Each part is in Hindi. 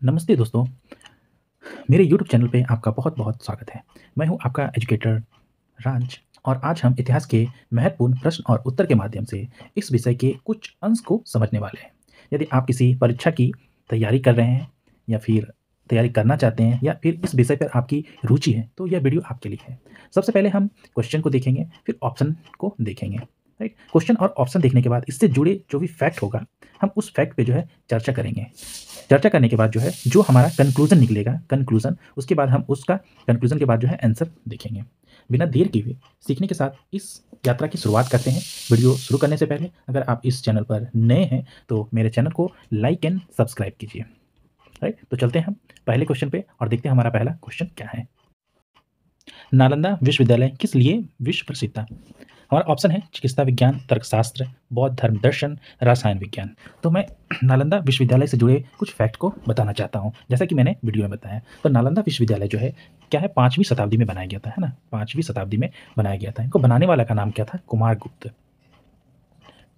नमस्ते दोस्तों, मेरे यूट्यूब चैनल पे आपका बहुत-बहुत स्वागत है। मैं हूँ आपका एजुकेटर राज और आज हम इतिहास के महत्वपूर्ण प्रश्न और उत्तर के माध्यम से इस विषय के कुछ अंश को समझने वाले हैं। यदि आप किसी परीक्षा की तैयारी कर रहे हैं या फिर तैयारी करना चाहते हैं या फिर इस विषय पर आपकी रुचि है, तो यह वीडियो आपके लिए है। सबसे पहले हम क्वेश्चन को देखेंगे, फिर ऑप्शन को देखेंगे, राइट? क्वेश्चन और ऑप्शन देखने के बाद इससे जुड़े जो भी फैक्ट होगा, हम उस फैक्ट पे जो है चर्चा करेंगे। चर्चा करने के बाद जो है जो हमारा कंक्लूजन निकलेगा कंक्लूजन उसके बाद हम उसका कंक्लूजन के बाद जो है आंसर देखेंगे। बिना देर किए हुए सीखने के साथ इस यात्रा की शुरुआत करते हैं। वीडियो शुरू करने से पहले अगर आप इस चैनल पर नए हैं तो मेरे चैनल को लाइक एंड सब्सक्राइब कीजिए, राइट? तो चलते हैं हम पहले क्वेश्चन पे और देखते हैं हमारा पहला क्वेश्चन क्या है। नालंदा विश्वविद्यालय किस लिए विश्व प्रसिद्ध था? हमारा ऑप्शन है चिकित्सा विज्ञान, तर्कशास्त्र, बौद्ध धर्म दर्शन, रसायन विज्ञान। तो मैं नालंदा विश्वविद्यालय से जुड़े कुछ फैक्ट को बताना चाहता हूँ, जैसा कि मैंने वीडियो में बताया। तो नालंदा विश्वविद्यालय जो है क्या है, 5वीं शताब्दी में बनाया गया था, है ना? 5वीं शताब्दी में बनाया गया था। इनको बनाने वाला का नाम क्या था? कुमारगुप्त।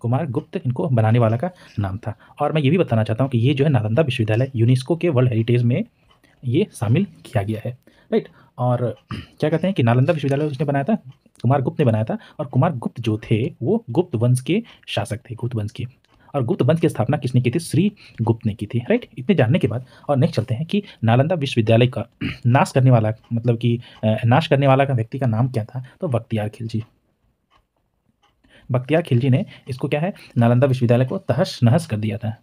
कुमारगुप्त इनको बनाने वाला का नाम था। और मैं ये भी बताना चाहता हूँ कि ये जो है नालंदा विश्वविद्यालय यूनेस्को के वर्ल्ड हेरिटेज में ये शामिल किया गया है, राइट? और क्या कहते हैं कि नालंदा विश्वविद्यालय उसने बनाया था, कुमारगुप्त ने बनाया था। और कुमारगुप्त जो थे वो गुप्त वंश के शासक थे, गुप्त वंश के। और गुप्त वंश की स्थापना किसने की थी? श्री गुप्त ने की थी, राइट? इतने जानने के बाद और नेक्स्ट चलते हैं कि नालंदा विश्वविद्यालय का नाश करने वाला मतलब कि नाश करने वाला का व्यक्ति का नाम क्या था? तो बख्तियार खिलजी। बख्तियार खिलजी ने इसको क्या है, नालंदा विश्वविद्यालय को तहस नहस कर दिया था,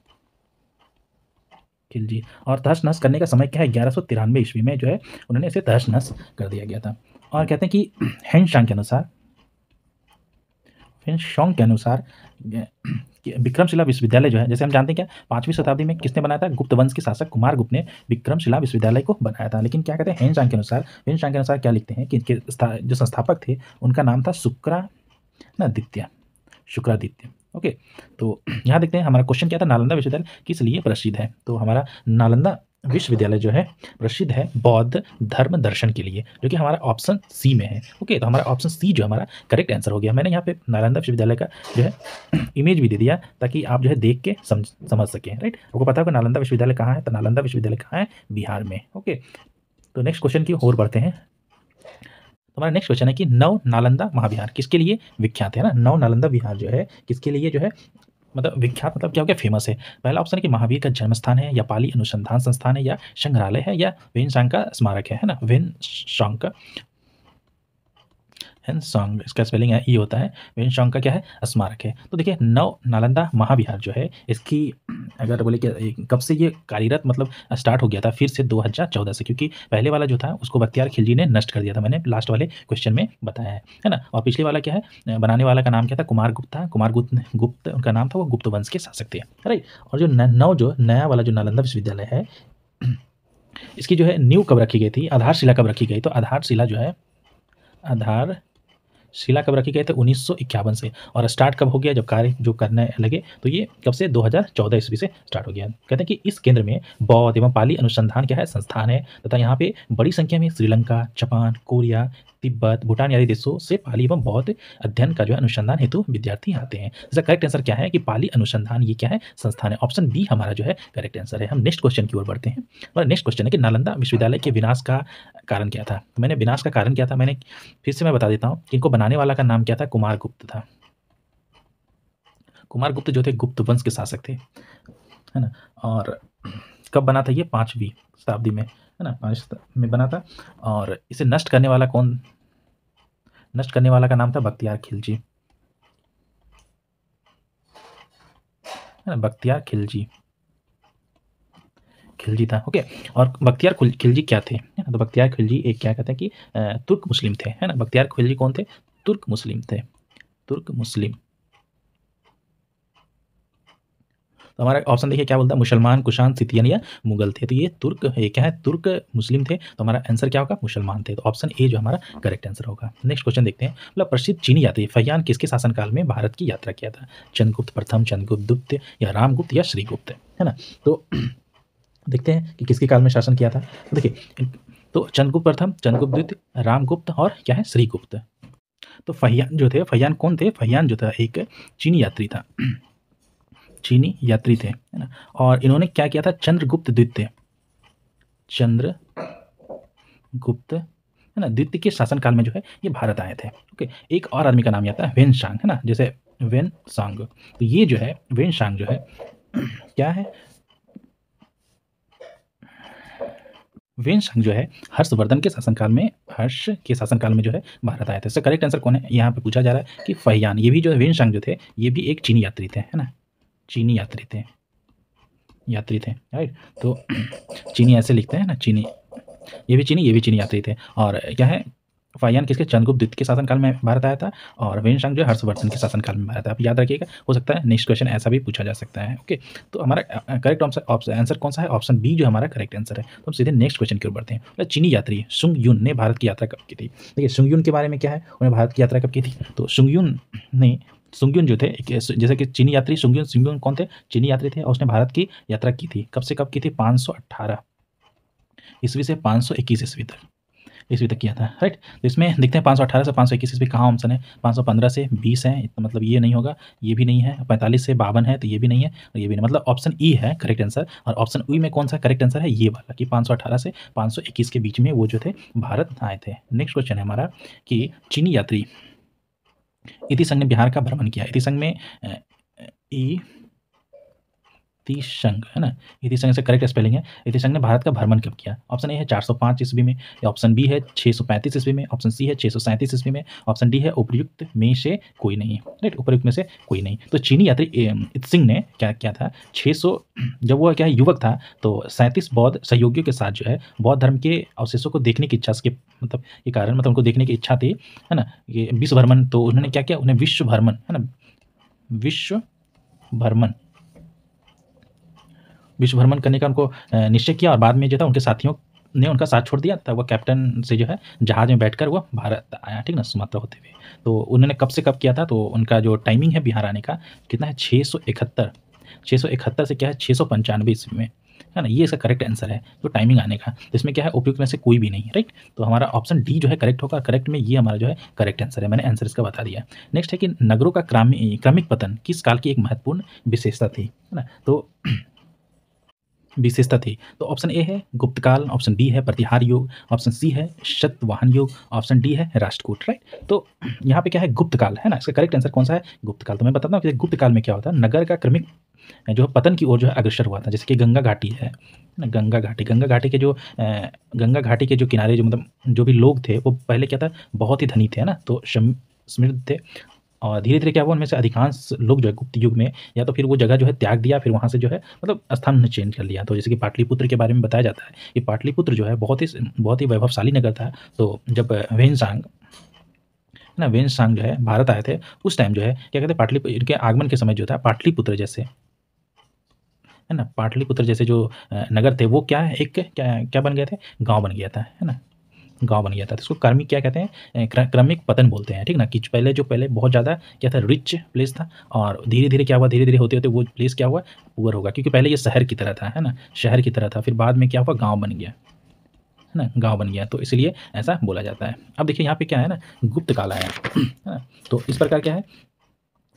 खिलजी। और तहस नहस करने का समय क्या है? 1193 ईस्वी में जो है उन्होंने इसे तहस नहस कर दिया गया था। और कहते हैं कि हेनशांग के अनुसार विक्रमशिला विश्वविद्यालय जो है, जैसे हम जानते हैं क्या 5वीं शताब्दी में किसने बनाया था? गुप्त वंश के शासक कुमारगुप्त ने विक्रमशिला विश्वविद्यालय को बनाया था। लेकिन क्या कहते हैं हेनशांग के अनुसार क्या लिखते हैं कि इनके जो संस्थापक थे उनका नाम था शुक्रादित्य। ओके, तो यहाँ देखते हैं हमारा क्वेश्चन क्या था, नालंदा विश्वविद्यालय किस लिए प्रसिद्ध है? तो हमारा नालंदा विश्वविद्यालय जो है प्रसिद्ध है बौद्ध धर्म दर्शन के लिए, जो कि हमारा ऑप्शन सी में है। ओके, तो हमारा ऑप्शन सी जो हमारा करेक्ट आंसर हो गया। मैंने यहाँ पे नालंदा विश्वविद्यालय का जो है इमेज भी दे दिया ताकि आप जो है देख के समझ सकें, राइट? आपको पता होगा नालंदा विश्वविद्यालय कहाँ है? तो नालंदा विश्वविद्यालय कहाँ है? बिहार में। ओके, तो नेक्स्ट क्वेश्चन की ओर बढ़ते हैं। तो हमारा नेक्स्ट क्वेश्चन है कि नव नालंदा महाविहार किसके लिए विख्यात है ना? नव नालंदा विहार जो है किसके लिए जो है मतलब विख्यात, मतलब क्या हो गया, फेमस है? पहला ऑप्शन है कि महावीर का जन्म स्थान है, या पाली अनुसंधान संस्थान है, या संग्रहालय है, या वेनसांग का स्मारक है ना? वेनसांग इसका स्पेलिंग है ई होता है, वेनसांग का क्या है? स्मारक है। तो देखिए नव नालंदा महाविहार जो है इसकी अगर बोले कि कब से ये कार्यरत मतलब स्टार्ट हो गया था, फिर से 2014 से, क्योंकि पहले वाला जो था उसको बख्तियार खिलजी ने नष्ट कर दिया था, मैंने लास्ट वाले क्वेश्चन में बताया है ना? और पिछले वाला क्या है, बनाने वाला का नाम क्या था? कुमारगुप्त था। गुप्त उनका नाम था, वो गुप्त वंश के शासक थे, राइट? और जो नया वाला जो नालंदा विश्वविद्यालय है इसकी जो है नींव कब रखी गई थी, आधारशिला कब रखी गई? तो आधारशिला कब रखी गई? थे 1951 से। और स्टार्ट कब हो गया, जब कार्य जो करने लगे, तो ये कब से? 2014 ईस्वी से स्टार्ट हो गया। कहते हैं कि इस केंद्र में बौद्ध एवं पाली अनुसंधान क्या है? संस्थान है, तथा यहाँ पे बड़ी संख्या में श्रीलंका, जापान, कोरिया, तिब्बत, भूटान आदि देशों से पाली एवं बौद्ध अध्ययन का जो है अनुसंधान हेतु विद्यार्थी आते हैं। इसका करेक्ट आंसर क्या है कि पाली अनुसंधान ये क्या है? संस्थान है। ऑप्शन बी हमारा जो है करेक्ट आंसर है। हम नेक्स्ट क्वेश्चन की ओर बढ़ते हैं। और नेक्स्ट क्वेश्चन है कि नालंदा विश्वविद्यालय के विनाश का कारण क्या था? मैंने विनाश का कारण क्या था मैंने फिर से मैं बता देता हूँ कि इनको बनाने वाला का नाम क्या था? कुमारगुप्त था। कुमारगुप्त जो थे गुप्त वंश के शासक थे, है ना? और कब बना था ये? 5वीं शताब्दी में, है ना? 5 में बना था। और इसे नष्ट करने वाला का नाम था बख्तियार खिलजी, है ना? बख्तियार खिलजी था। ओके, और बख्तियार खिलजी क्या थे? है ना? तो बख्तियार खिलजी एक क्या कहते हैं कि तुर्क मुस्लिम थे, है ना? बख्तियार खिलजी कौन थे? तुर्क मुस्लिम थे, तुर्क मुस्लिम। तो हमारा ऑप्शन देखिए क्या बोलता है, मुसलमान, कुषाण, सितियन या मुगल थे। तो ये क्या है? तुर्क मुस्लिम थे। तो हमारा आंसर क्या होगा? मुसलमान थे। तो ऑप्शन ए जो हमारा करेक्ट आंसर होगा। नेक्स्ट क्वेश्चन देखते हैं। मतलब प्रसिद्ध चीनी यात्री फहियान किसके शासनकाल में भारत की यात्रा किया था? चंद्रगुप्त प्रथम, चंद्रगुप्त द्वितीय, या रामगुप्त, या श्रीगुप्त, है ना? तो देखते हैं कि किसके काल में शासन किया था। तो देखिए, तो चंद्रगुप्त प्रथम, चंद्रगुप्त द्वितीय, रामगुप्त और क्या है? श्रीगुप्त। तो फहियान कौन थे? फहियान जो था एक चीनी यात्री था, चीनी यात्री थे, है ना? और इन्होंने क्या किया था? चंद्रगुप्त द्वितीय चंद्रगुप्त है ना द्वितीय के शासनकाल में जो है ये भारत आए थे। ओके, एक और आदमी का नाम आता है वेनसांग, है ना, जैसे वेनसांग। तो ये जो है वेनसांग जो है क्या है, वेनसांग जो है हर्षवर्धन के शासनकाल में, हर्ष के शासनकाल में जो है भारत आए थे। इसका करेक्ट आंसर कौन है, यहाँ पे पूछा जा रहा है कि फहियान। ये भी जो है वेनसांग जो थे ये भी एक चीनी यात्री थे, है ना, चीनी यात्री थे राइट। तो चीनी ऐसे लिखते हैं ना, चीनी, ये भी चीनी, ये भी चीनी यात्री थे। और क्या है, फाहियान किसके, चंद्रगुप्त द्वितीय के शासनकाल में भारत आया था, और वेनसांग जो है हर्षवर्धन के शासनकाल में भारत आया। आप याद रखिएगा, हो सकता है नेक्स्ट क्वेश्चन ऐसा भी पूछा जा सकता है। ओके, तो हमारा करेक्ट आंसर कौन सा है, ऑप्शन बी जो हमारा करेक्ट आंसर है। तो हम सीधे नेक्स्ट क्वेश्चन की ओर बढ़ते हैं। तो चीनी यात्री सुंग युन ने भारत की यात्रा कब की थी। देखिए सुंग युन के बारे में क्या है, उन्हें भारत की यात्रा कब की थी। तो सुंग युन जो थे जैसे कि चीनी यात्री सुंग युन कौन थे, चीनी यात्री थे, और उसने भारत की यात्रा की थी। कब से कब की थी, 518 ईस्वी से 521 ईस्वी तक किया था राइट। तो इसमें देखते हैं 518 से 521 ईस्वी कहाँ ऑप्शन है, 515 से 20 है, इतना मतलब ये नहीं होगा, ये भी नहीं है, 45 से 52 है तो ये भी नहीं है, और ये भी नहीं, मतलब ऑप्शन ई है करेक्ट आंसर। और ऑप्शन ई में कौन सा करेक्ट आंसर है, ये वाला कि 518 से 521 के बीच में वो जो थे भारत आए थे। नेक्स्ट क्वेश्चन है हमारा कि चीनी यात्री इति संघ ने बिहार का भ्रमण किया। इति संघ में इति संघ है ना, इति संघ से करेक्ट स्पेलिंग है, इति संघ ने भारत का भ्रमण कब किया। ऑप्शन ए है 405 ईस्वी में, ऑप्शन बी है 635 ईस्वी में, ऑप्शन सी है 637 ईस्वी में, ऑप्शन डी है उपयुक्त में से कोई नहीं, राइट, उपयुक्त में से कोई नहीं। तो चीनी यात्री इति सिंह ने क्या किया था, 600 जब वो क्या है युवक था तो 37 बौद्ध सहयोगियों के साथ जो है बौद्ध धर्म के अवशेषों को देखने की इच्छा के मतलब के कारण, मतलब उनको देखने की इच्छा थी, है ना, ये विश्व भ्रमण। तो उन्होंने क्या किया, उन्हें विश्व भ्रमण, है ना, विश्व भ्रमण करने का उनको निश्चय किया। और बाद में जो था उनके साथियों ने उनका साथ छोड़ दिया, तब वो कैप्टन से जो है जहाज में बैठकर वो भारत आया, ठीक ना, सुमात्रा होते हुए। तो उन्होंने कब से कब किया था, तो उनका जो टाइमिंग है बिहार आने का कितना है, 671 से क्या है 695 ईस्वी में, है ना, ये इसका करेक्ट आंसर है जो टाइमिंग आने का। तो इसमें क्या है, उपयुक्त में से कोई भी नहीं, राइट। तो हमारा ऑप्शन डी जो है करेक्ट होगा, करेक्ट में ये हमारा जो है करेक्ट आंसर है, मैंने आंसर इसका बता दिया। नेक्स्ट है कि नगरों का क्रमिक पतन किस काल की एक महत्वपूर्ण विशेषता थी, है ना, तो विशेषता थी। तो ऑप्शन ए है गुप्तकाल, ऑप्शन बी है प्रतिहार युग, ऑप्शन सी है शतवाहन युग, ऑप्शन डी है राष्ट्रकूट, राइट। तो यहाँ पे क्या है, गुप्तकाल, है ना, इसका करेक्ट आंसर कौन सा है, गुप्तकाल। तो मैं बताता हूँ कि गुप्तकाल में क्या होता है, नगर का क्रमिक जो है पतन की ओर जो है अग्रसर हुआ था। जैसे कि गंगा घाटी है ना, गंगा घाटी के जो किनारे जो मतलब जो भी लोग थे वो पहले क्या था, बहुत ही धनी थे, है ना, तो समृद्ध थे। और धीरे धीरे क्या हुआ, उनमें से अधिकांश लोग जो है गुप्त युग में या तो फिर वो जगह जो है त्याग दिया, फिर वहाँ से जो है मतलब स्थान चेंज कर लिया। तो जैसे कि पाटलिपुत्र के बारे में बताया जाता है कि पाटलिपुत्र जो है बहुत ही वैभवशाली नगर था। तो जब वेनसांग जो है भारत आए थे उस टाइम जो है क्या कहते हैं, पाटलिपुत्र इनके आगमन के समय जो था पाटलिपुत्र जैसे, है ना, पाटलिपुत्र जैसे जो नगर थे वो क्या है, एक क्या बन गए थे, गाँव बन गया था, है ना, गाँव बन गया था। तो इसको क्रमिक क्या कहते हैं, क्रमिक पतन बोलते हैं, ठीक ना, कि पहले बहुत ज़्यादा क्या था, रिच प्लेस था, और धीरे धीरे क्या हुआ, धीरे धीरे होते होते वो प्लेस क्या हुआ, पुअर होगा, क्योंकि पहले ये शहर की तरह था, है ना, शहर की तरह था, फिर बाद में क्या हुआ, गाँव बन गया, है ना, गाँव बन गया। तो इसलिए ऐसा बोला जाता है। अब देखिए यहाँ पे क्या है ना, गुप्त काल आया, है ना, तो इस प्रकार क्या है,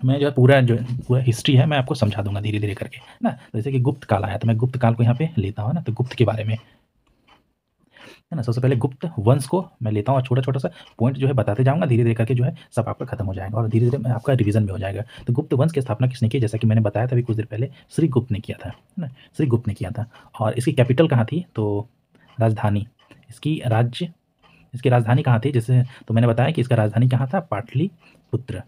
मैं जो है पूरा हिस्ट्री है मैं आपको समझा दूंगा धीरे धीरे करके, है ना। जैसे कि गुप्त काल आया तो मैं गुप्त काल को यहाँ पे लेता हूँ ना, तो गुप्त के बारे में, है ना, सबसे पहले गुप्त वंश को मैं लेता हूँ और छोटा छोटा सा पॉइंट जो है बताते जाऊँगा, धीरे धीरे करके जो है सब आपका खत्म हो जाएगा और धीरे धीरे आपका रिवीजन भी हो जाएगा। तो गुप्त वंश की स्थापना किसने की, जैसा कि मैंने बताया था अभी कुछ देर पहले, श्री गुप्त ने किया था, है ना, श्री गुप्त ने किया था। और इसकी कैपिटल कहाँ थी, तो राजधानी, इसकी राजधानी कहाँ थी, जैसे तो मैंने बताया कि इसका राजधानी कहाँ था, पाटलिपुत्र।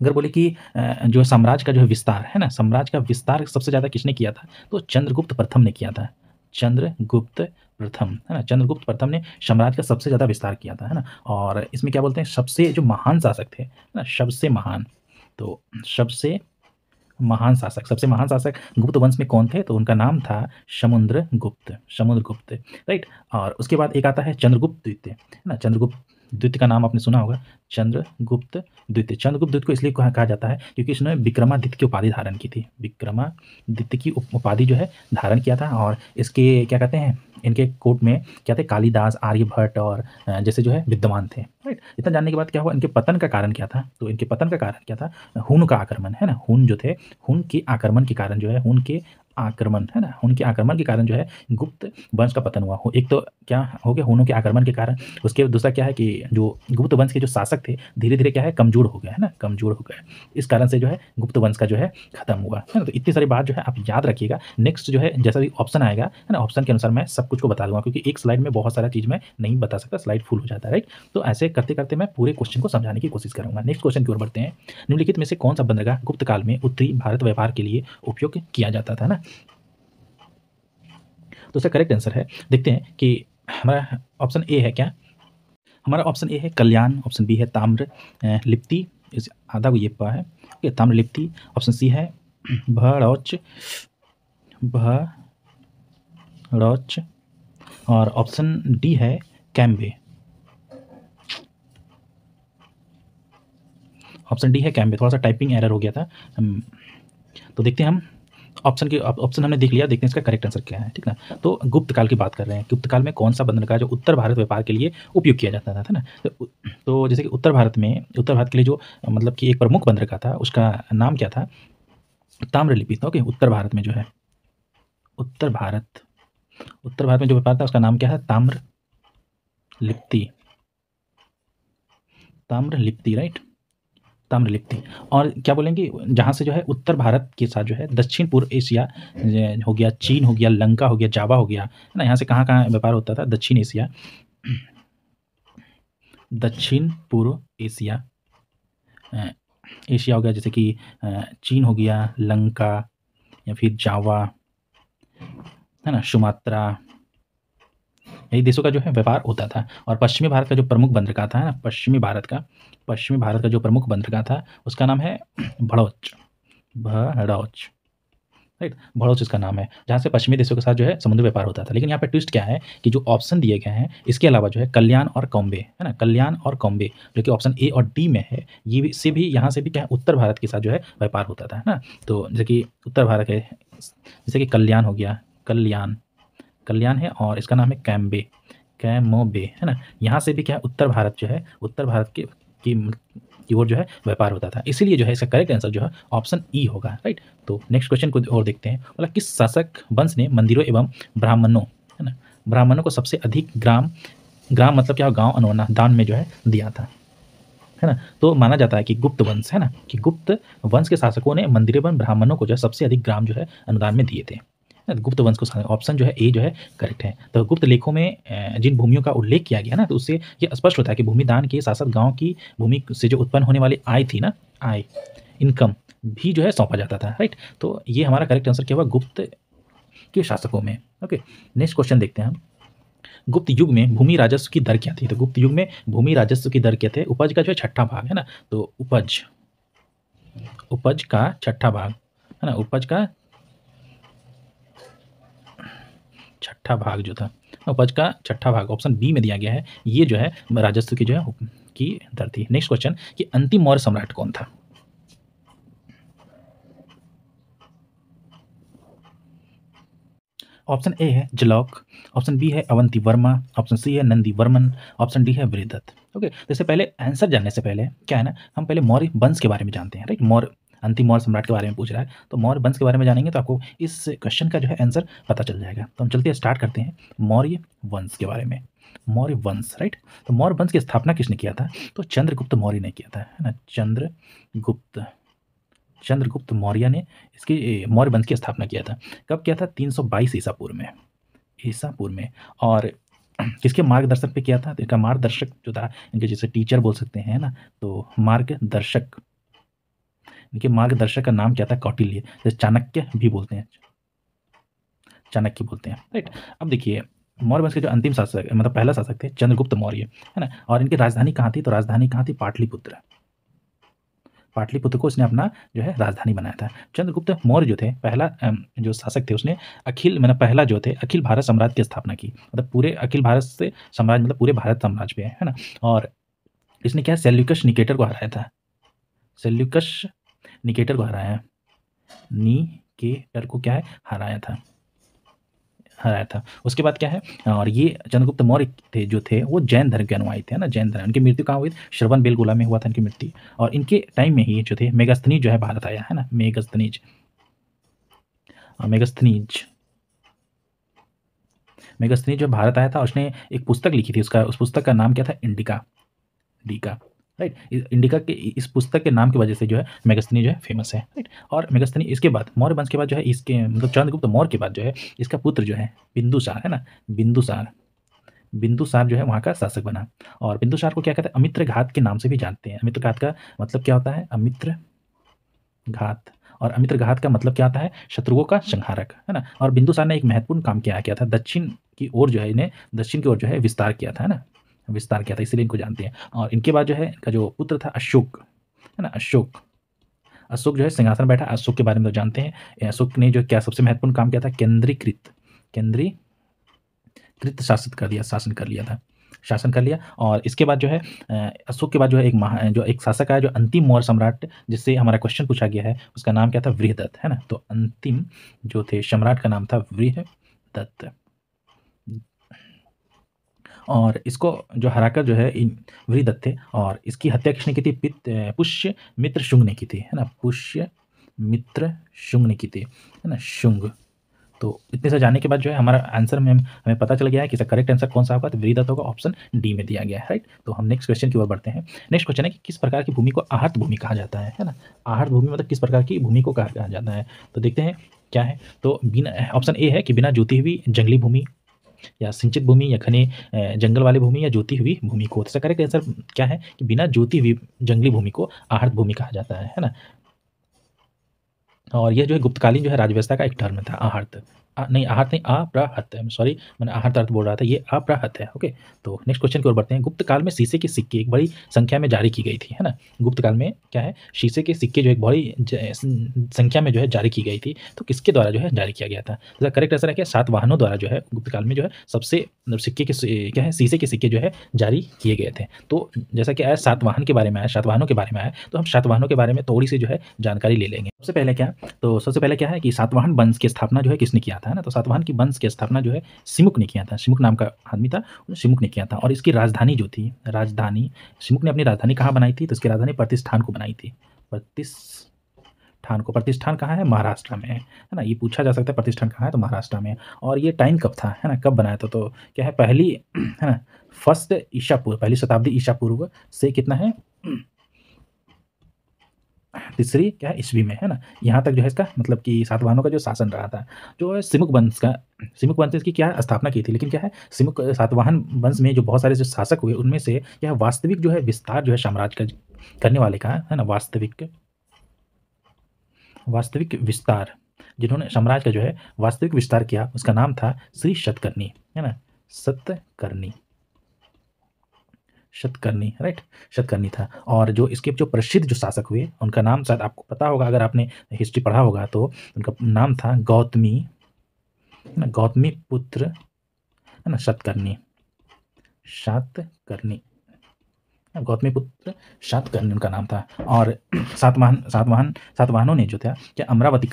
अगर बोले कि जो साम्राज्य का जो है विस्तार, है ना, साम्राज्य का विस्तार सबसे ज़्यादा किसने किया था, तो चंद्रगुप्त प्रथम ने किया था, चंद्रगुप्त प्रथम, है ना, चंद्रगुप्त प्रथम ने साम्राज्य का सबसे ज़्यादा विस्तार किया था, है ना। और इसमें क्या बोलते हैं, सबसे जो महान शासक थे, है ना, सबसे महान सबसे महान शासक गुप्त वंश में कौन थे, तो उनका नाम था समुद्रगुप्त, राइट। और उसके बाद एक आता है चंद्रगुप्त द्वितीय, है ना, चंद्रगुप्त द्वितीय का नाम आपने सुना होगा, चंद्रगुप्त द्वितीय को इसलिए कहा जाता है क्योंकि इसने विक्रमादित्य की उपाधि धारण की थी, विक्रमादित्य की उपाधि जो है धारण किया था। और इसके क्या कहते हैं, इनके कोर्ट में क्या थे, कालिदास, आर्यभट्ट और जैसे जो है विद्वान थे, राइट। इतना जानने के बाद क्या हुआ, इनके पतन का कारण क्या था, तो इनके पतन का कारण क्या था, हुन का आक्रमण, है ना, हुन जो थे, हुन के आक्रमण के कारण जो है, हुन के आक्रमण, है ना? उनके आक्रमण के कारण जो है गुप्त वंश का पतन हुआ। हो एक तो क्या हो गया हुनों के आक्रमण के कारण, उसके दूसरा क्या है कि जो गुप्त वंश के जो शासक थे, धीरे-धीरे क्या है कमज़ोर हो गए, है ना? कमज़ोर हो गए। इस कारण से जो है गुप्त वंश का जो है खत्म हुआ, है ना? तो इतनी सारी बात जो है आप याद रखिएगा। नेक्स्ट जो है जैसा भी ऑप्शन आएगा, है ना? ऑप्शन के अनुसार मैं सब कुछ को बता दूँगा क्योंकि एक स्लाइड में बहुत सारा चीज़ मैं नहीं बता सकता, स्लाइड फुल हो जाता है, राइट? तो ऐसे करते-करते मैं पूरे क्वेश्चन को समझाने की कोशिश करूँगा। नेक्स्ट क्वेश्चन की ओर बढ़ते हैं। निम्नलिखित में से कौन-सा बंदरगाह गुप्त काल में उत्तरी भारत व्यापार के लिए उपयोग किया जाता था, है ना? तो इसका करेक्ट आंसर है, देखते हैं कि हमारा ऑप्शन ए है क्या? हमारा ऑप्शन ए है कल्याण, ऑप्शन बी है ताम्र लिप्ति, इस आधा को ये पा है, ओके, ताम्र लिप्ति। ऑप्शन सी है भड़ौच, भड़ौच, और ऑप्शन डी है कैम्बे। ऑप्शन डी है कैम्बे, थोड़ा सा टाइपिंग एरर हो गया था। तो देखते हैं हम ऑप्शन हमने देख लिया, देखते हैं इसका करेक्ट आंसर क्या है, ठीक ना? तो गुप्त काल की बात कर रहे हैं। गुप्त काल में कौन सा बंदरगाह जो उत्तर भारत व्यापार के लिए उपयोग किया जाता था, है ना? तो जैसे कि उत्तर भारत के लिए जो मतलब कि एक प्रमुख बंदरगाह था, उसका नाम क्या था? ताम्रलिप्ति था, ओके। उत्तर भारत में जो है उत्तर भारत में जो व्यापार था उसका नाम क्या है? ताम्रलिप्ति, राइट? ताम्रलिप्ति। और क्या बोलेंगे, जहाँ से जो है उत्तर भारत के साथ जो है दक्षिण पूर्व एशिया हो गया, चीन हो गया, लंका हो गया, जावा हो गया, है ना? यहाँ से कहाँ-कहाँ व्यापार होता था? दक्षिण एशिया, दक्षिण पूर्व एशिया, एशिया हो गया, जैसे कि चीन हो गया, लंका या फिर जावा, है ना? सुमात्रा, यही देशों का जो है व्यापार होता था। और पश्चिमी भारत का जो प्रमुख बंदरगाह था, है ना? पश्चिमी भारत का जो प्रमुख बंदरगाह था उसका नाम है भड़ौच, राइट? भड़ौच इसका नाम है, जहाँ से पश्चिमी देशों के साथ जो है समुद्री व्यापार होता था। लेकिन यहाँ पे ट्विस्ट क्या है कि जो ऑप्शन दिए गए हैं इसके अलावा जो है कल्याण और कौम्बे, है ना? कल्याण और कौम्बे जो कि ऑप्शन ए और डी में है, ये भी यहाँ से भी क्या है उत्तर भारत के साथ जो है व्यापार होता था, है ना? तो जैसे कि उत्तर भारत है, जैसे कि कल्याण हो गया, कल्याण है, और इसका नाम है कैमोबे, है ना? यहाँ से भी क्या है उत्तर भारत जो है उत्तर भारत की ओर जो है व्यापार होता था। इसीलिए जो है इसका करेक्ट आंसर जो है ऑप्शन ई होगा, राइट? तो नेक्स्ट क्वेश्चन को और देखते हैं। बोला किस शासक वंश ने मंदिरों एवं ब्राह्मणों, है ना? ब्राह्मणों को सबसे अधिक ग्राम मतलब क्या, गाँव अनुदान में जो है दिया था, है ना? तो माना जाता है कि गुप्त वंश, है ना, कि गुप्त वंश के शासकों ने मंदिरों एवं ब्राह्मणों को जो है सबसे अधिक ग्राम जो है अनुदान में दिए थे। गुप्त वंश को, ऑप्शन जो है ए जो है करेक्ट है। तो गुप्त लेखों में जिन भूमियों का उल्लेख किया गया ना, तो उससे ये स्पष्ट होता है कि भूमि दान के साथ-साथ गाँव की भूमि से जो उत्पन्न होने वाली आय थी ना, आय, इनकम भी जो है सौंपा जाता था, राइट? तो ये हमारा करेक्ट आंसर क्या हुआ? गुप्त के शासकों में, ओके। नेक्स्ट क्वेश्चन देखते हैं हम। गुप्त युग में भूमि राजस्व की दर क्या थी? तो गुप्त युग में भूमि राजस्व की दर क्या थे? उपज का जो है छठा भाग, है ना? तो उपज का छठा भाग, है ना? उपज का छठा भाग जो था, उपज का छठा भाग ऑप्शन बी में दिया गया है। ये जो है राजस्व की जो है की दर थी। नेक्स्ट क्वेश्चन कि अंतिम मौर्य सम्राट कौन था? ऑप्शन ए है जलौक, ऑप्शन बी है अवंती वर्मा, ऑप्शन सी है नंदी वर्मन, ऑप्शन डी है वृहदत्त। ओके, तो इससे पहले आंसर जानने से पहले क्या है ना, हम पहले मौर्य वंश के बारे में जानते हैं, राइट? अंतिम मौर्य सम्राट के बारे में पूछ रहा है, तो मौर्य वंश के बारे में जानेंगे तो आपको इस क्वेश्चन का जो है आंसर पता चल जाएगा। तो हम चलते हैं, स्टार्ट करते हैं मौर्य वंश के बारे में। मौर्य वंश, राइट? तो मौर्य वंश की स्थापना किसने किया था? तो चंद्रगुप्त मौर्य ने किया था, है ना? चंद्रगुप्त मौर्य ने इसकी मौर्य वंश की स्थापना किया था। कब किया था? 322 ईसा पूर्व में। और किसके मार्गदर्शक पे किया था? तो इनका मार्गदर्शक जो था, इनके जैसे टीचर बोल सकते हैं ना, तो मार्गदर्शक, इनके मार्गदर्शक का नाम क्या था? कौटिल्य, जैसे चाणक्य भी बोलते हैं, चाणक्य बोलते हैं, राइट? अब देखिए मौर्य वंश के जो अंतिम शासक, मतलब पहला शासक थे चंद्रगुप्त मौर्य, है ना? और इनकी राजधानी कहाँ थी? तो राजधानी कहाँ थी? पाटलिपुत्र को इसने अपना जो है राजधानी बनाया था। चंद्रगुप्त मौर्य जो थे पहला जो शासक थे, उसने पहला जो थे अखिल भारत साम्राज्य की स्थापना की। मतलब पूरे अखिल भारत से साम्राज्य, मतलब पूरे भारत साम्राज्य पे है ना? और इसने क्या सेल्यूकस निकेटर को हराया था। सेल्यूकस निकेटर को हराया, निकेटर को क्या है? हराया था। उसके बाद क्या है, और ये चंद्रगुप्त मौर्य जो थे वो जैन धर्म के अनुयायी थे, ना? जैन धर्म। इनकी मृत्यु कहाँ हुई? श्रवण बेलगोला में हुआ था इनकी मृत्यु। और इनके टाइम में ही जो थे मेगास्थनीज जो है भारत आया, है ना? मेगास्थनीज। मेगास्थनीज। मेगास्थनीज जो भारत आया था, उसने एक पुस्तक लिखी थी, उस पुस्तक का नाम क्या था? इंडिका। Indica, right. इंडिका के इस पुस्तक के नाम की वजह से जो है मेगास्थनी जो है फेमस है, राइट। और मेगास्थनी इसके बाद मौर्य वंश के बाद जो है इसके मतलब चंद्रगुप्त मौर्य के बाद जो है इसका पुत्र जो है बिंदुसार, है ना, बिंदुसार। बिंदुसार जो है वहाँ का शासक बना। और बिंदुसार को क्या कहते हैं? अमित्र घात के नाम से भी जानते हैं। अमित्र घात का मतलब क्या होता है? अमित्र घात। और अमित्र घात का मतलब क्या आता है? शत्रुओं का संहारक, है ना। और बिंदुसार ने एक महत्वपूर्ण काम किया था, दक्षिण की ओर जो है इन्हें दक्षिण की ओर जो है विस्तार किया था, है ना, विस्तार किया था, इसलिए इनको जानते हैं। और इनके बाद जो है इनका जो पुत्र था अशोक, है ना, अशोक। अशोक जो है सिंहासन बैठा। अशोक के बारे में तो जानते हैं, अशोक ने जो क्या सबसे महत्वपूर्ण काम किया था? केंद्रीकृत शासन कर लिया था, शासन कर लिया। और इसके बाद जो है अशोक के बाद जो है जो एक शासक आया, जो अंतिम मौर्य सम्राट जिससे हमारा क्वेश्चन पूछा गया है, उसका नाम क्या था? वृहदत्त, है ना। तो अंतिम जो थे सम्राट का नाम था वृहदत्त। और इसको जो हराकर जो है इन वृहदत्त थे। और इसकी हत्या किसने की थी? पुष्य मित्र शुंग ने की थी, है ना, पुष्य मित्र शुंग ने की थी, है ना, शुंग। तो इतने से जानने के बाद जो है हमारा आंसर में हमें पता चल गया है कि इसका करेक्ट आंसर कौन सा होगा? तो वृहदत्त होगा, ऑप्शन डी में दिया गया है, राइट। तो हम नेक्स्ट क्वेश्चन की ओर बढ़ते हैं। नेक्स्ट क्वेश्चन है कि किस प्रकार की भूमि को आहर्त भूमि कहा जाता है ना। आहर्त भूमि मतलब किस प्रकार की भूमि को कहा जाता है? तो देखते हैं क्या है। तो बिना ऑप्शन ए है कि बिना जोती हुई जंगली भूमि, या सिंचित भूमि, या घने जंगल वाली भूमि, या जोती हुई भूमि को। इसका करेक्ट आंसर क्या है? कि बिना जोती हुई जंगली भूमि को आहर्त भूमि कहा जाता है ना। और यह जो है गुप्तकालीन जो है राजव्यवस्था का एक टर्म था, आहर्त। नहीं आहर्त नहीं, अप्रहत है, सॉरी मैंने आहर्त अर्थ बोल रहा था, ये अप्रहत है, ओके। तो नेक्स्ट क्वेश्चन की ओर बढ़ते हैं। गुप्त काल में शीशे के सिक्के एक बड़ी संख्या में जारी की गई थी, है ना। गुप्त काल में क्या है? शीशे के सिक्के जो एक बड़ी संख्या में जो है जारी की गई थी। तो किसके द्वारा जो है जारी किया गया था? इसका करेक्ट आंसर है क्या? सातवाहनों द्वारा जो है गुप्त काल में जो है सबसे सिक्के के क्या है, शीशे के सिक्के जो है जारी किए गए थे। तो जैसा कि आया सातवाहन के बारे में आया, सातवाहनों के बारे में आया, तो हम सातवाहनों के बारे में थोड़ी सी जो है जानकारी ले लेंगे। सबसे पहले क्या है कि सातवाहन वंश की स्थापना जो है किसने किया था, है ना। तो सातवाहन की वंश की स्थापना जो है सिमुक ने किया था। सिमुक नाम का आदमी था, सिमुक ने किया था। और इसकी राजधानी जो थी, सिमुक ने अपनी राजधानी कहाँ बनाई थी? तो इसकी राजधानी प्रतिष्ठान को बनाई थी। प्रतिष्ठान कहाँ है? महाराष्ट्र में है ना। ये पूछा जा सकता है प्रतिष्ठान कहाँ है, तो महाराष्ट्र में। और ये टाइम कब था, है ना, कब बनाया था? तो क्या है, पहली है ना, फर्स्ट ईसा पूर्व, पहली शताब्दी ईसा पूर्व से कितना है, तीसरी क्या है, ईस्वी में, है ना। यहाँ तक जो है इसका मतलब कि सातवाहनों का जो शासन रहा था, जो है सिमुक वंश ने इसकी क्या स्थापना की थी। लेकिन क्या है, सातवाहन वंश में जो बहुत सारे जो शासक हुए, उनमें से यह वास्तविक जो है विस्तार जो है साम्राज्य का करने वाले का, है ना, वास्तविक विस्तार, जिन्होंने साम्राज्य का जो है वास्तविक विस्तार किया, उसका नाम था श्री शतकर्णी, है ना, शतकर्णी, राइट, शतकर्णी था। और जो इसके जो प्रसिद्ध जो शासक हुए, उनका नाम शायद आपको पता होगा, अगर आपने हिस्ट्री पढ़ा होगा, तो उनका नाम था गौतमी, है ना, गौतमी पुत्र, है ना, गौतमी पुत्र शातकर्णी उनका नाम था। और सातवाहनों ने जो था क्या, अमरावती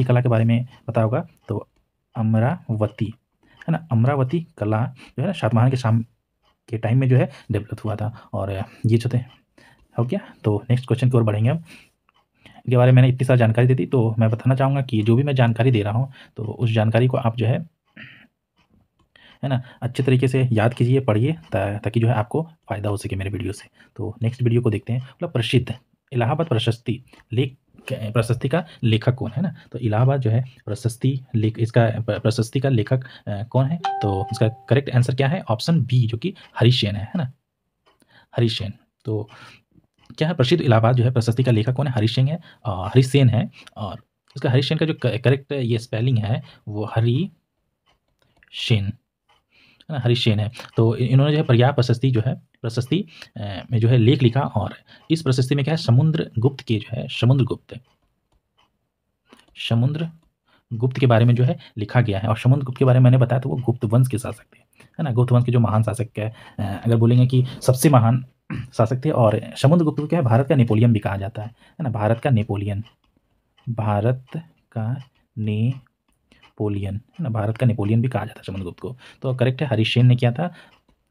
कला के बारे में पता होगा, तो अमरावती, है ना, अमरावती कला जो है ना सातवाहन के टाइम में जो है डेवलप हुआ था। और ये जो थे हो गया। तो नेक्स्ट क्वेश्चन की ओर बढ़ेंगे हम। इसके बारे में मैंने इतनी सारी जानकारी दे दी, तो मैं बताना चाहूँगा कि जो भी मैं जानकारी दे रहा हूँ, तो उस जानकारी को आप जो है ना, अच्छे तरीके से याद कीजिए, पढ़िए, ताकि जो है आपको फ़ायदा हो सके मेरे वीडियो से। तो नेक्स्ट वीडियो को देखते हैं। मतलब प्रसिद्ध इलाहाबाद प्रशस्ति का लेखक कौन है ना। तो इलाहाबाद जो है प्रशस्ति का लेखक कौन है? तो इसका करेक्ट आंसर क्या है? ऑप्शन बी, जो कि हरिसेन है ना, हरिसेन। तो क्या है, प्रसिद्ध इलाहाबाद जो है प्रशस्ति का लेखक कौन है? हरिसेन है। और इसका हरिसेन का जो करेक्ट ये स्पेलिंग है, वो हरिसेन, है ना, हरिसेन है। तो इन्होंने जो है पर्याय प्रशस्ति में जो है लेख लिखा। और इस प्रशस्ति में क्या है, समुद्रगुप्त के बारे में जो है लिखा गया है। और समुद्रगुप्त के बारे में मैंने बताया, तो वो गुप्त वंश के शासक थे, है ना, गुप्त वंश के जो महान शासक है, अगर बोलेंगे कि सबसे महान शासक थे। और समुद्रगुप्त को क्या है, भारत का नेपोलियन भी कहा जाता है ना, भारत का नेपोलियन, है ना, भारत का नेपोलियन भी कहा जाता है समुद्रगुप्त को। तो करेक्ट है, हरिसेन ने किया था।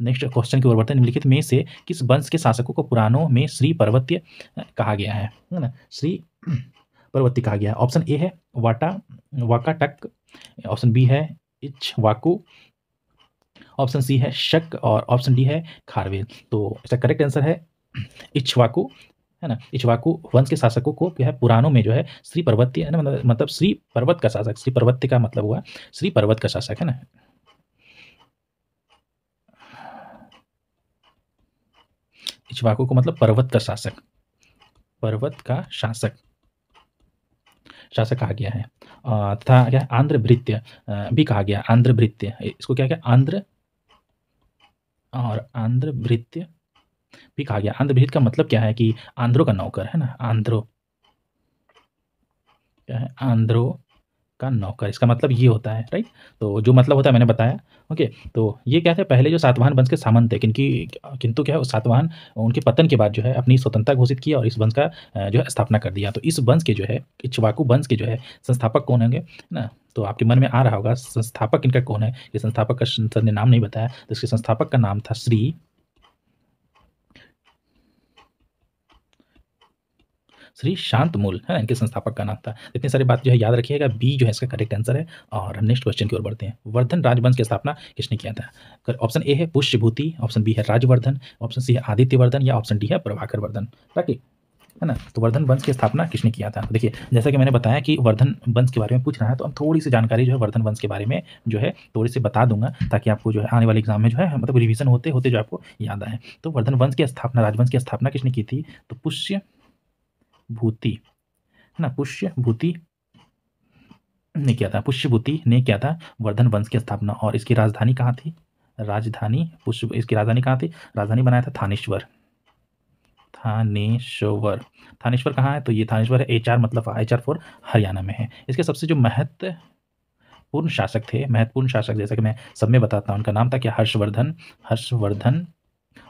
नेक्स्ट क्वेश्चन की ओर बढ़ते हैं। निम्नलिखित में से किस वंश के शासकों को पुराणों में श्री पर्वतीय कहा गया है ना। श्री परवर्ती कहा गया है। ऑप्शन ए है वाकाटक, ऑप्शन बी है इक्ष्वाकु, ऑप्शन सी है शक और ऑप्शन डी है खारवेल। तो इसका करेक्ट आंसर है इक्ष्वाकु, है ना। इक्ष्वाकु वंश के शासकों को जो है पुराणों में जो है श्री पर्वतीय, है ना, मतलब श्री पर्वत का शासक, श्री पर्वत्य का मतलब हुआ श्री पर्वत का शासक, है ना। इक्ष्वाकु को मतलब पर्वत का शासक, पर्वत का शासक शासक कहा गया है। तथा क्या आंध्र भृत्य भी कहा गया, आंध्र भृत्य, इसको क्या क्या आंध्र और आंध्र भृत्य भी कहा गया। आंध्र भृत्य का मतलब क्या है कि आंध्रों का नौकर, है ना, आंध्रो क्या है, आंध्रो का नौकर, इसका मतलब ये होता है, राइट। तो जो मतलब होता है मैंने बताया, ओके। तो ये क्या थे, पहले जो सातवाहन वंश के सामंत थे, किंतु क्या है, उस सातवाहन उनके पतन के बाद जो है अपनी स्वतंत्रता घोषित किया और इस वंश का जो है स्थापना कर दिया। तो इस वंश के जो है इक्ष्वाकु वंश के जो है संस्थापक कौन होंगे ना। तो आपके मन में आ रहा होगा संस्थापक इनका कौन है। ये संस्थापक का सर ने नाम नहीं बताया, तो इसके संस्थापक का नाम था श्री शांतमूल, है, इनके संस्थापक का नाम था। इतनी सारी बात जो है याद रखिएगा, बी जो है इसका करेक्ट आंसर है। और हम नेक्स्ट क्वेश्चन की ओर बढ़ते हैं। वर्धन राजवंश की स्थापना किसने किया था। ऑप्शन ए है पुष्यभूति, ऑप्शन बी है राजवर्धन, ऑप्शन सी है आदित्यवर्धन या ऑप्शन डी है प्रभाकर वर्धन, ताकि, है ना। तो वर्धन वंश की स्थापना किसने किया था। देखिए जैसा कि मैंने बताया कि वर्धन वंश के बारे में पूछ रहा है, तो हम थोड़ी सी जानकारी जो है वर्धन वंश के बारे में जो है थोड़ी सी बता दूंगा, ताकि आपको जो है आने वाले एग्जाम में जो है मतलब रिवीजन होते होते जो आपको याद आए। तो वर्धन वंश की स्थापना, राजवंश की स्थापना किसने की थी। तो पुष्यभूति, है ना, पुष्यभूति ने किया था, पुष्यभूति ने किया था वर्धन वंश की स्थापना। और इसकी राजधानी कहाँ थी, राजधानी इसकी राजधानी कहाँ थी, राजधानी बनाया था थानेश्वर, थानेश्वर। थानेश्वर कहाँ है, तो ये थानेश्वर है, HR मतलब HR फॉर हरियाणा में है। इसके सबसे जो महत्वपूर्ण शासक थे, महत्वपूर्ण शासक जैसा कि मैं सब में बताता हूँ, उनका नाम था क्या, हर्षवर्धन।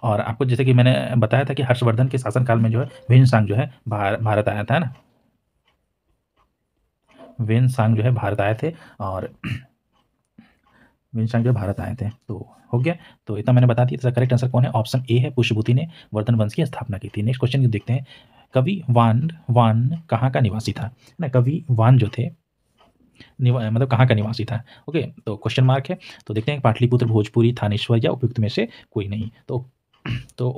और आपको जैसे कि मैंने बताया था कि हर्षवर्धन के शासनकाल में जो है वेनसांग जो है भारत आया था, ना, वेनसांग जो है भारत आए थे, और वेनसांग जो भारत आए थे। तो हो गया, तो इतना मैंने बता दिया। इसका करेक्ट आंसर कौन है, ऑप्शन ए है, पुष्यभूति ने वर्धन वंश की स्थापना की थी। नेक्स्ट क्वेश्चन देखते हैं। कवि वान कहाँ का निवासी था, ना, कवि वान जो थे मतलब कहाँ का निवासी था। ओके, तो क्वेश्चन मार्क है। तो देखते हैं पाटलिपुत्र, भोजपुरी, थानेश्वर या उपयुक्त में से कोई नहीं। तो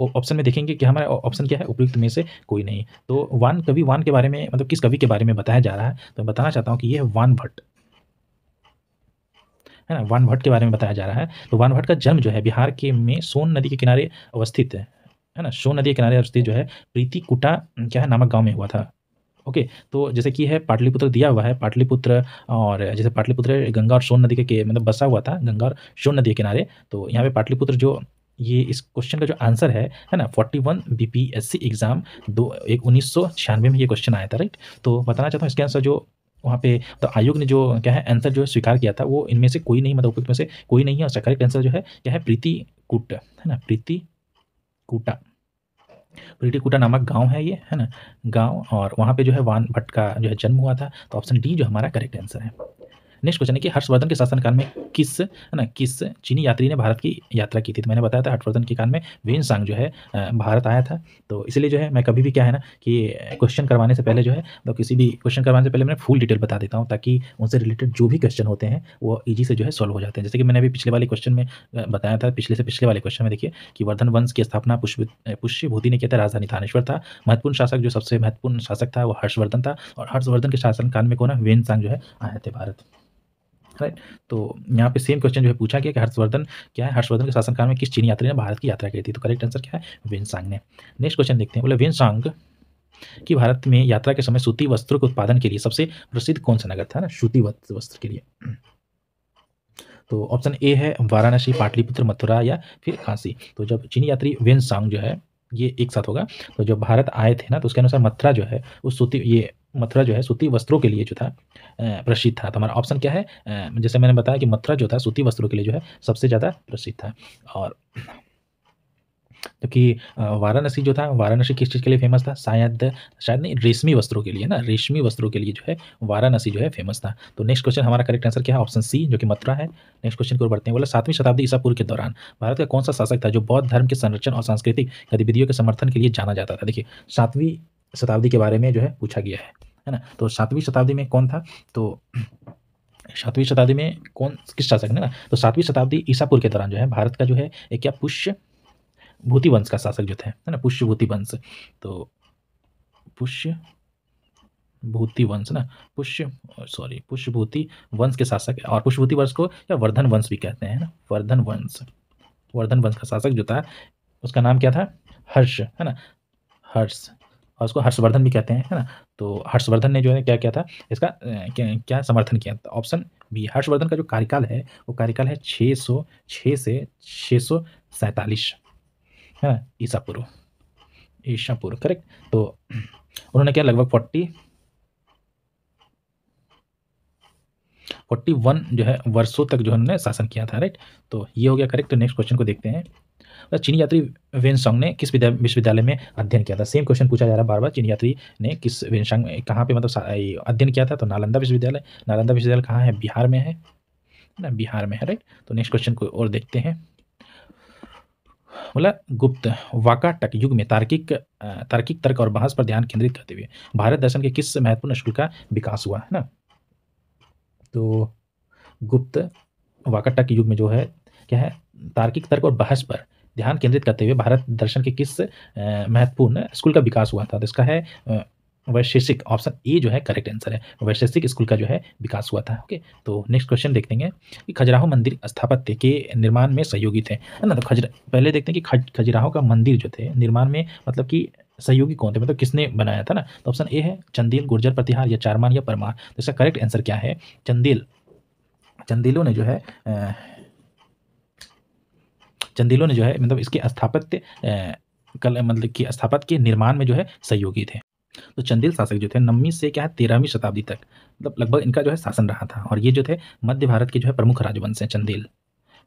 ऑप्शन में देखेंगे कि हमारा ऑप्शन क्या है, उपयुक्त में से कोई नहीं। तो कवि वान के बारे में मतलब किस कवि के बारे में बताया जा रहा है, तो मैं बताना चाहता हूँ कि ये है वान भट्ट, है ना, वान भट्ट के बारे में बताया जा रहा है। तो वान भट्ट का जन्म जो है बिहार के में सोन नदी के किनारे अवस्थित है ना, सोन नदी के किनारे अवस्थित जो है प्रीतिकुटा क्या है नामक गांव में हुआ था। ओके, तो जैसे कि है पाटलिपुत्र दिया हुआ है, पाटलिपुत्र, और जैसे पाटलिपुत्र गंगा और सोन नदी के मतलब बसा हुआ था, गंगा और सोन नदी के किनारे। तो यहाँ पे पाटलिपुत्र जो ये इस क्वेश्चन का जो आंसर है ना, 41 BPSC एग्जाम 1996 में ये क्वेश्चन आया था, राइट। तो बताना चाहता हूँ इसके आंसर जो वहाँ पे तो आयोग ने जो क्या है आंसर जो है स्वीकार किया था, वो इनमें से कोई नहीं, मतलब उपयुक्त में से कोई नहीं है। और करेक्ट आंसर जो है क्या है, प्रीतिकुट, है ना, प्रीतिकुटा नामक गांव है ये, है ना, गांव। और वहाँ पे जो है वान भट्ट का जो है जन्म हुआ था। तो ऑप्शन डी जो हमारा करेक्ट आंसर है। नेक्स्ट क्वेश्चन है कि हर्षवर्धन के शासनकाल में किस चीनी यात्री ने भारत की यात्रा की थी। तो मैंने बताया था हर्षवर्धन के काल में वेनसांग जो है भारत आया था। तो इसलिए जो है मैं कभी भी क्या है ना कि क्वेश्चन करवाने से पहले जो है तो किसी भी क्वेश्चन करवाने से पहले मैं फुल डिटेल बता देता हूँ, ताकि उनसे रिलेटेड जो भी क्वेश्चन होते हैं वो ईजी से जो है सॉल्व हो जाते हैं। जैसे कि मैंने अभी पिछले वाले क्वेश्चन में बताया था, पिछले वाले क्वेश्चन में देखिए कि वर्धन वंश की स्थापना पुष्यभूति ने किया था, राजधानी थानेश्वर था, महत्वपूर्ण शासक जो सबसे महत्वपूर्ण शासक था वो हर्षवर्धन था, और हर्षवर्धन के शासनकाल में कौन है, वेनसांग जो है आए थे भारत, राइट। तो यहाँ पे सेम क्वेश्चन जो है पूछा गया कि हर्षवर्धन के शासनकाल में किस चीनी यात्री ने भारत की यात्रा की थी। तो करेक्ट आंसर क्या है, वेनसांग ने। नेक्स्ट क्वेश्चन देखते हैं, बोले वेनसांग की भारत में यात्रा के समय सूती वस्त्रों के उत्पादन के लिए सबसे प्रसिद्ध कौन सा नगर था ना, सूती वस्त्र के लिए। तो ऑप्शन ए है वाराणसी, पाटलिपुत्र, मथुरा या फिर काशी। तो जब चीनी यात्री वेनसांग जो है ये एक साथ होगा, तो जब भारत आए थे ना तो उसके अनुसार मथुरा जो है उस मथुरा जो है सूती वस्त्रों के लिए जो था प्रसिद्ध था। तो हमारा ऑप्शन क्या है, जैसे मैंने बताया कि मथुरा जो था सूती वस्त्रों के लिए जो है सबसे ज़्यादा प्रसिद्ध था। और क्योंकि वाराणसी जो था, वाराणसी किस चीज़ के लिए फेमस था, शायद नहीं, रेशमी वस्त्रों के लिए ना, रेशमी वस्त्रों के लिए जो है वाराणसी जो है फेमस था। तो नेक्स्ट क्वेश्चन हमारा करेक्ट आंसर क्या है, ऑप्शन सी जो कि मथुरा है। नेक्स्ट क्वेश्चन की ओर बढ़ते हैं। बोला 7वीं शताब्दी ईसा पूर्व के दौरान भारत का कौन सा शासक था जो बौद्ध धर्म के संरक्षण और सांस्कृतिक गतिविधियों के समर्थन के लिए जाना जाता था। देखिए 7वीं शताब्दी के बारे में जो है पूछा गया है, है ना। तो 7वीं शताब्दी में कौन था, तो 7वीं शताब्दी में कौन किस शासक ने ना, तो 7वीं शताब्दी ईसा पूर्व के दौरान जो है भारत का जो है एक क्या पुष्य भूति वंश का शासक जो थे, है ना, पुष्य भूति वंश। तो पुष्य भूति वंश ना, पुष्यभूति वंश के शासक, और पुष्यभूति वंश को या वर्धन वंश भी कहते हैं ना, वर्धन वंश का शासक जो था उसका नाम क्या था, हर्ष, है ना, हर्ष, और उसको हर्षवर्धन भी कहते हैं, है ना। तो हर्षवर्धन ने जो है क्या किया था इसका क्या समर्थन किया था, ऑप्शन बी। हर्षवर्धन का जो कार्यकाल है वो कार्यकाल है 606 से 647, है ना, ईसा पूर्व करेक्ट। तो उन्होंने क्या लगभग 41 जो है वर्षों तक जो है उन्होंने शासन किया था, राइट। तो ये हो गया करेक्ट। तो नेक्स्ट क्वेश्चन को देखते हैं। चीनी यात्री वेनसोंग ने किस विश्वविद्यालय में अध्ययन किया था, सेम क्वेश्चन पूछा जा रहा है बार बार। चीनी यात्री ने किस वेनसोंग कहाँ पे मतलब अध्ययन किया था, तो नालंदा विश्वविद्यालय। नालंदा विश्वविद्यालय कहाँ है, बिहार में है ना, बिहार में है, राइट। तो नेक्स्ट क्वेश्चन को और देखते हैं। बोला गुप्त वाकाटक युग में तार्किक तर्क और बहस पर ध्यान केंद्रित करते हुए भारत दर्शन के किस महत्वपूर्ण स्कूल का विकास हुआ, है ना। तो गुप्त वाकाटक युग में जो है क्या है, तार्किक तर्क और बहस पर ध्यान केंद्रित करते हुए भारत दर्शन के किस महत्वपूर्ण स्कूल का विकास हुआ था, तो इसका है वैशेषिक, ऑप्शन ए जो है करेक्ट आंसर है, वैशेषिक स्कूल का जो है विकास हुआ था। ओके, तो नेक्स्ट क्वेश्चन देखते हैं कि खजुराहो मंदिर स्थापत्य के निर्माण में सहयोगी थे, है ना। तो पहले देखते हैं कि खजुराहो का मंदिर जो थे निर्माण में मतलब कि सहयोगी कौन थे, मतलब किसने बनाया था ना। तो ऑप्शन ए है चंदेल, गुर्जर प्रतिहार या चारमान या परमार। तो इसका करेक्ट आंसर क्या है, चंदेलों ने जो है मतलब इसके स्थापत्य मतलब कि स्थापत्य के निर्माण में जो है सहयोगी थे। तो चंदेल शासक जो थे 9वीं से क्या है 13वीं शताब्दी तक मतलब लगभग इनका जो है शासन रहा था, और ये जो थे मध्य भारत के जो है प्रमुख राजवंश हैं चंदेल, है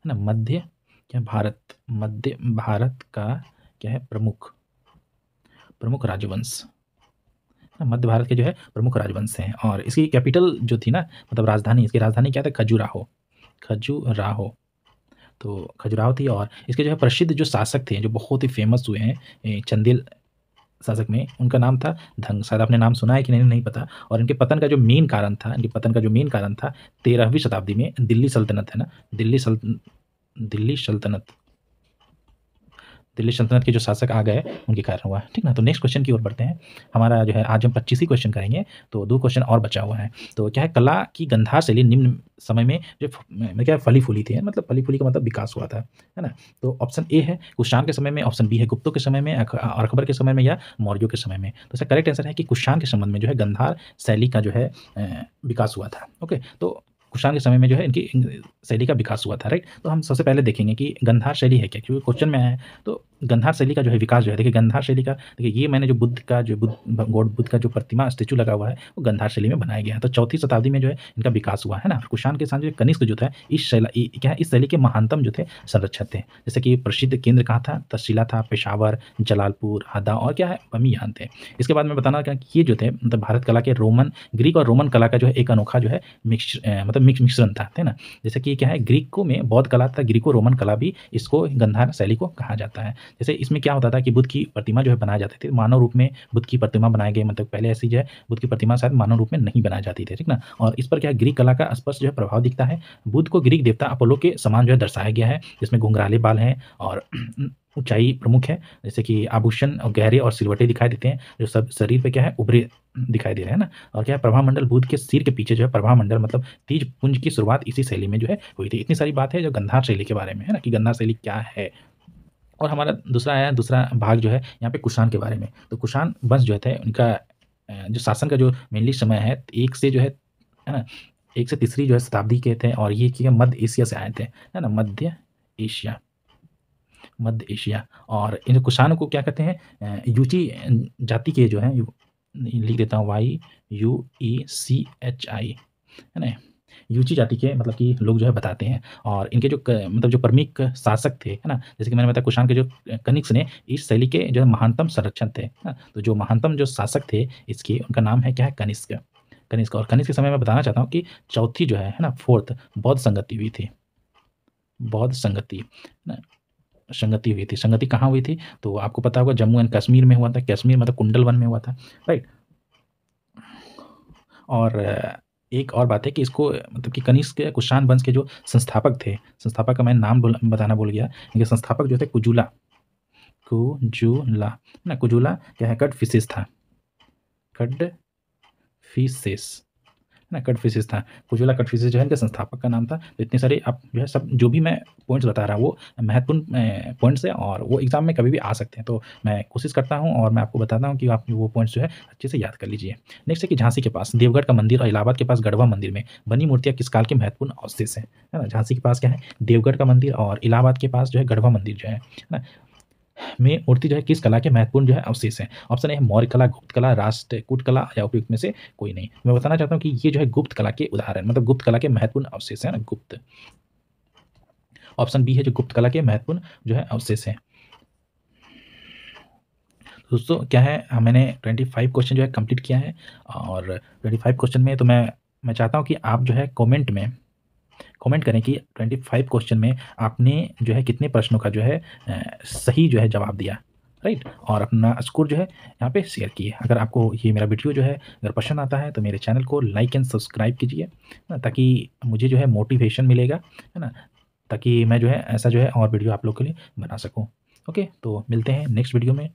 ना। मध्य भारत का क्या है प्रमुख राजवंश, मध्य भारत के जो है प्रमुख राजवंश हैं। और इसकी कैपिटल जो थी ना, मतलब इसकी राजधानी क्या था, खजुराहो। तो खजुराहो थी, और इसके जो है प्रसिद्ध जो शासक थे जो बहुत ही फेमस हुए हैं चंदेल शासक में, उनका नाम था धंग। शायद आपने नाम सुना है कि नहीं पता। और इनके पतन का जो मेन कारण था 13वीं शताब्दी में दिल्ली सल्तनत, है ना, दिल्ली सल्तनत के जो शासक आ गए उनके कारण हुआ, ठीक ना। तो नेक्स्ट क्वेश्चन की ओर बढ़ते हैं। हमारा जो है आज हम 25 ही क्वेश्चन करेंगे, तो 2 क्वेश्चन और बचा हुआ है। तो क्या है, कला की गंधार शैली निम्न समय में जो क्या फली फूली थी, मतलब फली फूली का मतलब विकास हुआ था, है ना। तो ऑप्शन ए है कुषाण के समय में, ऑप्शन बी है गुप्तों के समय में, और अकबर के समय में, या मौर्यों के समय में। तो इसका करेक्ट आंसर है कि कुषाण के संबंध में जो है गंधार शैली का जो है विकास हुआ था। ओके, तो कुषाण के समय में जो है इनकी शैली का विकास हुआ था, राइट। तो हम सबसे पहले देखेंगे कि गंधार शैली है क्या, क्योंकि क्वेश्चन में आया है। तो गंधार शैली का जो है विकास जो है, देखिए गंधार शैली का, देखिए ये मैंने जो गॉड बुद्ध का जो प्रतिमा स्टेचू लगा हुआ है वो गंधार शैली में बनाया गया है। तो 4वीं शताब्दी में जो है इनका विकास हुआ, है ना। कुषाण के साथ जो कनिष्क जो था इस शैली के महानतम जो थे संरक्षक थे। जैसे कि प्रसिद्ध केंद्र कहाँ था, तक्षशिला था, पेशावर, जलालपुर, हदा और क्या है बमियान थे। इसके बाद में बताना क्या, ये जो थे मतलब भारत कला के ग्रीक और रोमन कला का जो है एक अनोखा जो है मिश्रण था, है ना। जैसे कि क्या है, ग्रीकों में बौद्ध कला था, ग्रीको रोमन कला भी इसको गंधार शैली को कहा जाता है। जैसे इसमें क्या होता था कि बुद्ध की प्रतिमा जो है बनाई जाती थी मानव रूप में, बुद्ध की प्रतिमा बनाई गई, मतलब पहले ऐसी जो है बुद्ध की प्रतिमा शायद मानव रूप में नहीं बनाई जाती थी, ठीक ना। और इस पर क्या है, ग्रीक कला का स्पष्ट जो है प्रभाव दिखता है। बुद्ध को ग्रीक देवता अपोलो के समान जो है दर्शाया गया है, जिसमें घुंघराले बाल हैं और ऊंचाई प्रमुख है। जैसे कि आभूषण और गहरे और सिलवटे दिखाई देते हैं, जो सब शरीर पे क्या है उभरे दिखाई दे रहे हैं ना। और क्या है, प्रभामंडल बुद्ध के सिर के पीछे जो है प्रभामंडल मतलब तीज पुंज की शुरुआत इसी शैली में जो है हुई थी। इतनी सारी बात है जो गंधार शैली के बारे में, है ना, कि गंधार शैली क्या है। और हमारा दूसरा भाग जो है यहाँ पे कुषाण के बारे में। तो कुषाण वंश जो थे उनका जो शासन का जो मेनली समय है 1 से जो है ना 1 से 3री जो है शताब्दी के थे, और ये क्या मध्य एशिया से आए थे, है ना, मध्य एशिया। और इन कुषाण को क्या कहते हैं, यूची जाति के जो है, लिख देता हूँ YUECHI, है ना, यूची जाति के मतलब कि लोग जो है बताते हैं। और इनके जो मतलब जो प्रमुख शासक थे, है ना, जैसे कि मैंने बताया कुषाण के जो कनिष्क ने इस शैली के जो है महानतम संरक्षण थे, है ना। तो जो महानतम जो शासक थे इसके, उनका नाम है क्या है, कनिष्क। और कनिष्क के समय में बताना चाहता हूँ कि चौथी जो है ना 4th बौद्ध संगति हुई थी, बौद्ध संगति, है ना, संगति कहाँ हुई थी, तो आपको पता होगा जम्मू एंड कश्मीर में हुआ था। कश्मीर मतलब कुंडल वन में हुआ था, राइट। और एक और बात है कि इसको मतलब कि कनिष्क कुषाण वंश के जो संस्थापक थे, संस्थापक का मैं नाम बताना भूल गया, ये संस्थापक जो थे कुजुला, कुजुला ना, कुजुला क्या है, कड़फिसेस था, कड़फिसेस ना, कटफिशेस था। कुजुला कटफिशेस जो है इनके संस्थापक का नाम था। तो इतने सारे आप जो है सब जो भी मैं पॉइंट्स बता रहा हूँ वो महत्वपूर्ण पॉइंट्स हैं और वो एग्ज़ाम में कभी भी आ सकते हैं। तो मैं कोशिश करता हूँ और मैं आपको बताता हूँ कि आप वो पॉइंट्स जो है अच्छे से याद कर लीजिए। नेक्स्ट है कि झांसी के पास देवगढ़ का मंदिर और इलाहाबाद के पास गढ़वा मंदिर में बनी मूर्तियाँ किस काल के महत्वपूर्ण अवशेष हैं? है ना? झांसी के पास क्या है? देवगढ़ का मंदिर और इलाहाबाद के पास जो है गढ़वा मंदिर जो है ना? में मूर्ति जो है किस कला के महत्वपूर्ण जो है अवशेष हैं? ऑप्शन ए है मौर्य कला, गुप्त कला, राष्ट्रकूट कला या उपयुक्त में से कोई नहीं। मैं बताना चाहता हूँ कि ये जो है गुप्त कला के उदाहरण मतलब गुप्त कला के महत्वपूर्ण अवशेष हैं ना, गुप्त। ऑप्शन बी है जो गुप्त कला के महत्वपूर्ण जो है अवशेष हैं। दोस्तों क्या है, मैंने 25 क्वेश्चन जो है कंप्लीट किया है और 25 क्वेश्चन में तो मैं चाहता हूँ कि आप जो है कमेंट करें कि 25 क्वेश्चन में आपने जो है कितने प्रश्नों का जो है सही जो है जवाब दिया, राइट? और अपना स्कोर जो है यहाँ पे शेयर किए। अगर आपको ये मेरा वीडियो जो है अगर पसंद आता है तो मेरे चैनल को लाइक एंड सब्सक्राइब कीजिए ना, ताकि मुझे जो है मोटिवेशन मिलेगा, है ना? ताकि मैं जो है ऐसा जो है और वीडियो आप लोग के लिए बना सकूँ। ओके, तो मिलते हैं नेक्स्ट वीडियो में।